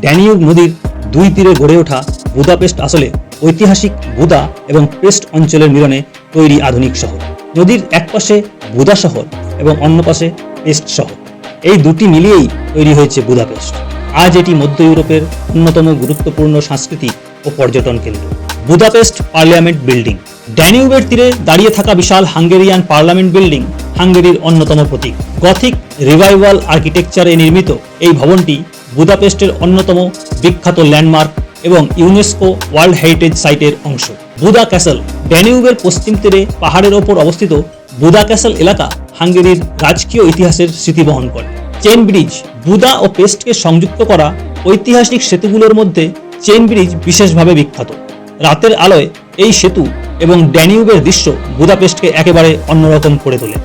Danube নদীর দুই তীরে গড়ে ওঠা বুদাপেস্ট আসলে ঐতিহাসিক বুদা এবং পেস্ট অঞ্চলের মিলনে তৈরি আধুনিক শহর। নদীর এক পাশে বুদা শহর এবং অন্য পাশে পেস্ট শহর, এই দুটি মিলিয়েই তৈরি হয়েছে বুদাপেস্ট। আজ এটি মধ্য ইউরোপের অন্যতম গুরুত্বপূর্ণ সাংস্কৃতিক ও পর্যটন কেন্দ্র। Budapest parliament building. ড্যানিউবের তীরে দাঁড়িয়ে থাকা বিশাল হাঙ্গেরিয়ান পার্লামেন্ট বিল্ডিং হাঙ্গেরির অন্যতম প্রতীক। গথিক রিভাইভাল আর্কিটেকচারে নির্মিত এই ভবনটি বুদাপেস্টের অন্যতম বিখ্যাত ল্যান্ডমার্ক এবং ইউনেস্কো ওয়ার্ল্ড হেরিটেজ সাইটের অংশ। বুদা ক্যাসেল। ড্যানিউবের পশ্চিম তীরে পাহাড়ের ওপর অবস্থিত বুদা ক্যাসেল এলাকা হাঙ্গেরির রাজকীয় ইতিহাসের স্মৃতি বহন করে। Chain bridge. বুদা ও পেস্টকে সংযুক্ত করা ঐতিহাসিক সেতুগুলোর মধ্যে চেইন ব্রিজ বিশেষভাবে বিখ্যাত। রাতের আলোয় এই সেতু এবং ড্যানিউবের দৃশ্য বুদাপেস্টকে একেবারে অন্যরকম করে তোলে।